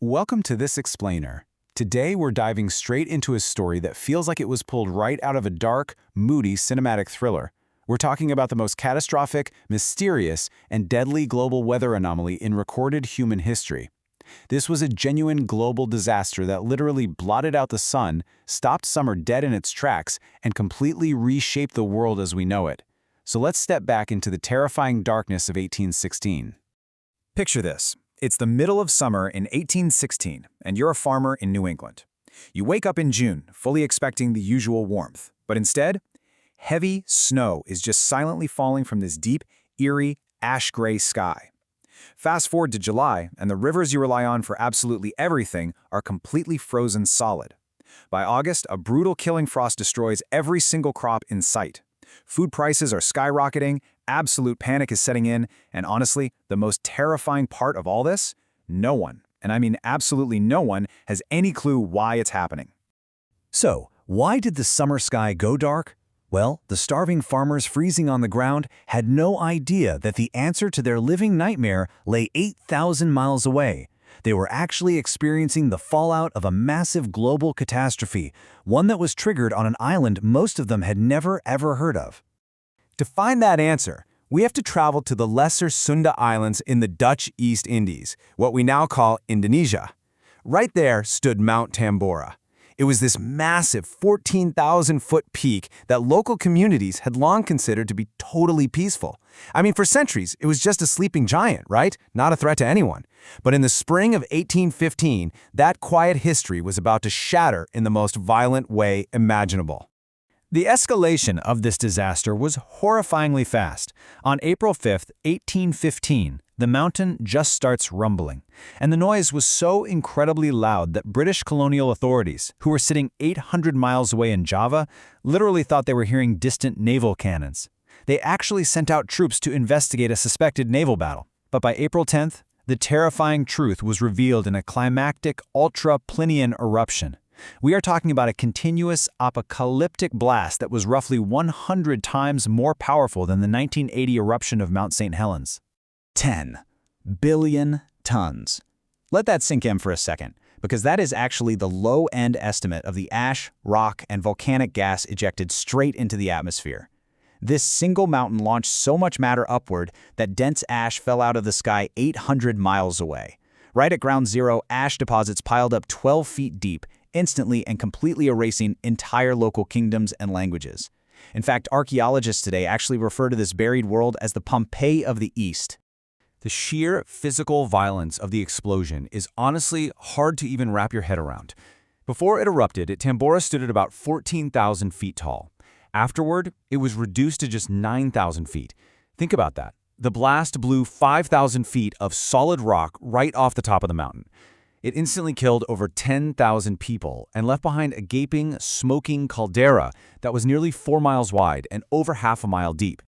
Welcome to This Explainer. Today we're diving straight into a story that feels like it was pulled right out of a dark, moody cinematic thriller. We're talking about the most catastrophic, mysterious, and deadly global weather anomaly in recorded human history. This was a genuine global disaster that literally blotted out the sun, stopped summer dead in its tracks, and completely reshaped the world as we know it. So let's step back into the terrifying darkness of 1816. Picture this. It's the middle of summer in 1816, and you're a farmer in New England. You wake up in June, fully expecting the usual warmth, but instead, heavy snow is just silently falling from this deep, eerie, ash-gray sky. Fast forward to July, and the rivers you rely on for absolutely everything are completely frozen solid. By August, a brutal killing frost destroys every single crop in sight. Food prices are skyrocketing, absolute panic is setting in, and honestly, the most terrifying part of all this? No one, and I mean absolutely no one, has any clue why it's happening. So, why did the summer sky go dark? Well, the starving farmers freezing on the ground had no idea that the answer to their living nightmare lay 8,000 miles away. They were actually experiencing the fallout of a massive global catastrophe, one that was triggered on an island most of them had never ever heard of. To find that answer, we have to travel to the Lesser Sunda Islands in the Dutch East Indies, what we now call Indonesia. Right there stood Mount Tambora. It was this massive 14,000-foot peak that local communities had long considered to be totally peaceful. I mean, for centuries, it was just a sleeping giant, right? Not a threat to anyone. But in the spring of 1815, that quiet history was about to shatter in the most violent way imaginable. The escalation of this disaster was horrifyingly fast. On April 5, 1815, the mountain just starts rumbling, and the noise was so incredibly loud that British colonial authorities, who were sitting 800 miles away in Java, literally thought they were hearing distant naval cannons. They actually sent out troops to investigate a suspected naval battle. But by April 10th, the terrifying truth was revealed in a climactic ultra-Plinian eruption. We are talking about a continuous apocalyptic blast that was roughly 100 times more powerful than the 1980 eruption of Mount St. Helens. 10 billion tons. Let that sink in for a second, because that is actually the low-end estimate of the ash, rock, and volcanic gas ejected straight into the atmosphere. This single mountain launched so much matter upward that dense ash fell out of the sky 800 miles away. Right at ground zero, ash deposits piled up 12 feet deep, instantly and completely erasing entire local kingdoms and languages. In fact, archaeologists today actually refer to this buried world as the Pompeii of the East. The sheer physical violence of the explosion is honestly hard to even wrap your head around. Before it erupted, Tambora stood at about 14,000 feet tall. Afterward, it was reduced to just 9,000 feet. Think about that. The blast blew 5,000 feet of solid rock right off the top of the mountain. It instantly killed over 10,000 people and left behind a gaping, smoking caldera that was nearly 4 miles wide and over half a mile deep.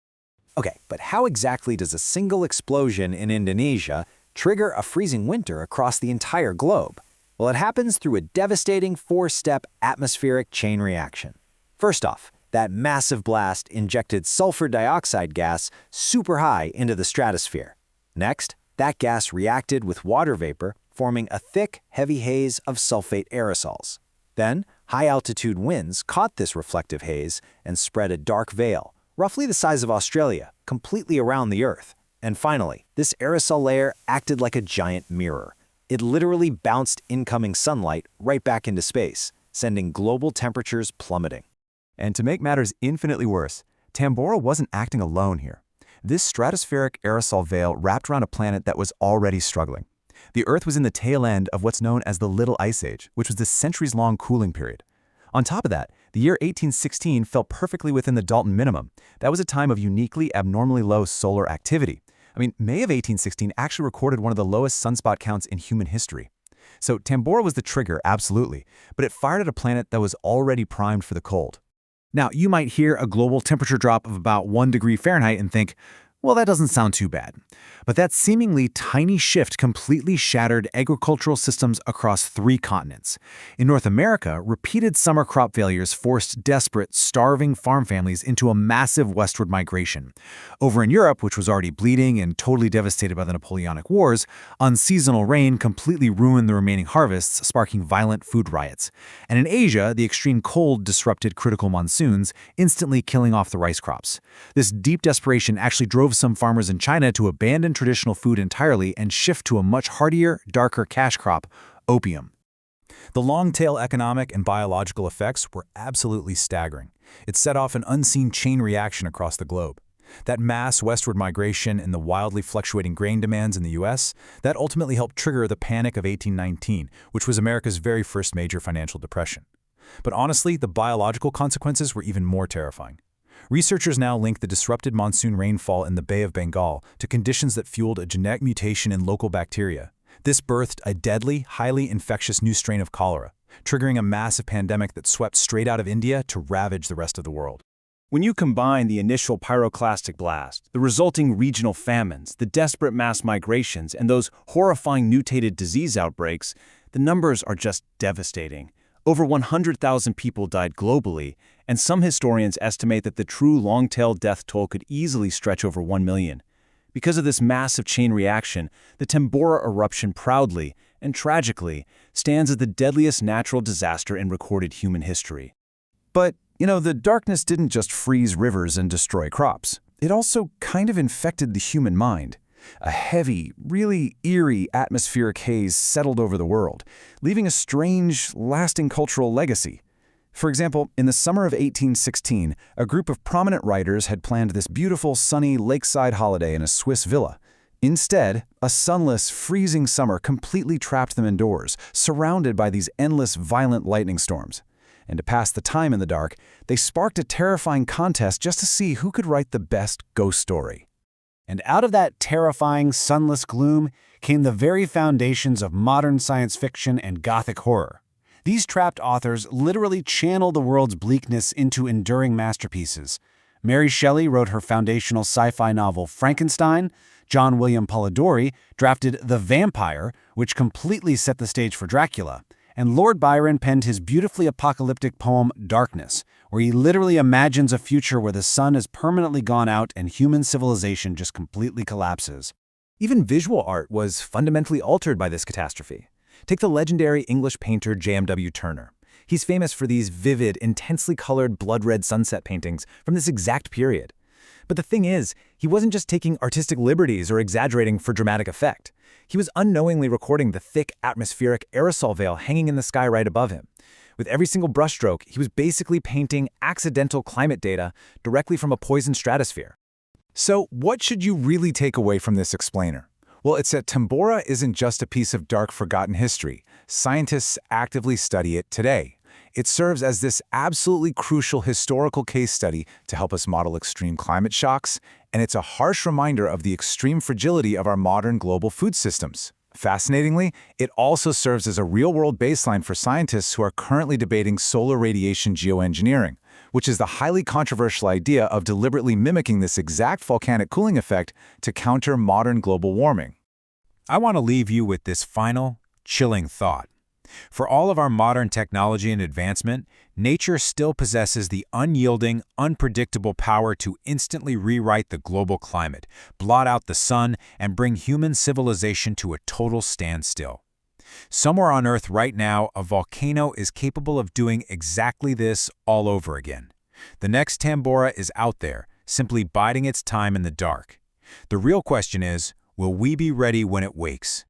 Okay, but how exactly does a single explosion in Indonesia trigger a freezing winter across the entire globe? Well, it happens through a devastating 4-step atmospheric chain reaction. First off, that massive blast injected sulfur dioxide gas super high into the stratosphere. Next, that gas reacted with water vapor, forming a thick, heavy haze of sulfate aerosols. Then, high-altitude winds caught this reflective haze and spread a dark veil, roughly the size of Australia, completely around the Earth. And finally, this aerosol layer acted like a giant mirror. It literally bounced incoming sunlight right back into space, sending global temperatures plummeting. And to make matters infinitely worse, Tambora wasn't acting alone here. This stratospheric aerosol veil wrapped around a planet that was already struggling. The Earth was in the tail end of what's known as the Little Ice Age, which was the centuries-long cooling period. On top of that, the year 1816 fell perfectly within the Dalton minimum. That was a time of uniquely abnormally low solar activity. I mean, May of 1816 actually recorded one of the lowest sunspot counts in human history. So Tambora was the trigger, absolutely, but it fired at a planet that was already primed for the cold. Now, you might hear a global temperature drop of about 1 degree Fahrenheit and think, Well, that doesn't sound too bad. But that seemingly tiny shift completely shattered agricultural systems across 3 continents. In North America, repeated summer crop failures forced desperate, starving farm families into a massive westward migration. Over in Europe, which was already bleeding and totally devastated by the Napoleonic Wars, unseasonal rain completely ruined the remaining harvests, sparking violent food riots. And in Asia, the extreme cold disrupted critical monsoons, instantly killing off the rice crops. This deep desperation actually drove some farmers in China to abandon traditional food entirely and shift to a much hardier, darker cash crop, opium. The long-tail economic and biological effects were absolutely staggering. It set off an unseen chain reaction across the globe. That mass westward migration and the wildly fluctuating grain demands in the U.S., that ultimately helped trigger the Panic of 1819, which was America's very first major financial depression. But honestly, the biological consequences were even more terrifying. Researchers now link the disrupted monsoon rainfall in the Bay of Bengal to conditions that fueled a genetic mutation in local bacteria. This birthed a deadly, highly infectious new strain of cholera, triggering a massive pandemic that swept straight out of India to ravage the rest of the world. When you combine the initial pyroclastic blast, the resulting regional famines, the desperate mass migrations, and those horrifying mutated disease outbreaks, the numbers are just devastating. Over 100,000 people died globally, and some historians estimate that the true long-tail death toll could easily stretch over 1 million. Because of this massive chain reaction, the Tambora eruption proudly and tragically stands as the deadliest natural disaster in recorded human history. But, the darkness didn't just freeze rivers and destroy crops. It also kind of infected the human mind. A heavy, really eerie atmospheric haze settled over the world, leaving a strange, lasting cultural legacy. For example, in the summer of 1816, a group of prominent writers had planned this beautiful, sunny lakeside holiday in a Swiss villa. Instead, a sunless, freezing summer completely trapped them indoors, surrounded by these endless, violent lightning storms. And to pass the time in the dark, they sparked a terrifying contest just to see who could write the best ghost story. And out of that terrifying, sunless gloom came the very foundations of modern science fiction and Gothic horror. These trapped authors literally channel the world's bleakness into enduring masterpieces. Mary Shelley wrote her foundational sci-fi novel Frankenstein. John William Polidori drafted The Vampire, which completely set the stage for Dracula. And Lord Byron penned his beautifully apocalyptic poem Darkness, where he literally imagines a future where the sun has permanently gone out and human civilization just completely collapses. Even visual art was fundamentally altered by this catastrophe. Take the legendary English painter J.M.W. Turner. He's famous for these vivid, intensely colored blood-red sunset paintings from this exact period. But the thing is, he wasn't just taking artistic liberties or exaggerating for dramatic effect. He was unknowingly recording the thick, atmospheric aerosol veil hanging in the sky right above him. With every single brushstroke, he was basically painting accidental climate data directly from a poisoned stratosphere. So what should you really take away from this explainer? Well, it's that Tambora isn't just a piece of dark, forgotten history. Scientists actively study it today. It serves as this absolutely crucial historical case study to help us model extreme climate shocks, and it's a harsh reminder of the extreme fragility of our modern global food systems. Fascinatingly, it also serves as a real-world baseline for scientists who are currently debating solar radiation geoengineering, which is the highly controversial idea of deliberately mimicking this exact volcanic cooling effect to counter modern global warming. I want to leave you with this final, chilling thought. For all of our modern technology and advancement, nature still possesses the unyielding, unpredictable power to instantly rewrite the global climate, blot out the sun, and bring human civilization to a total standstill. Somewhere on Earth right now, a volcano is capable of doing exactly this all over again. The next Tambora is out there, simply biding its time in the dark. The real question is, will we be ready when it wakes?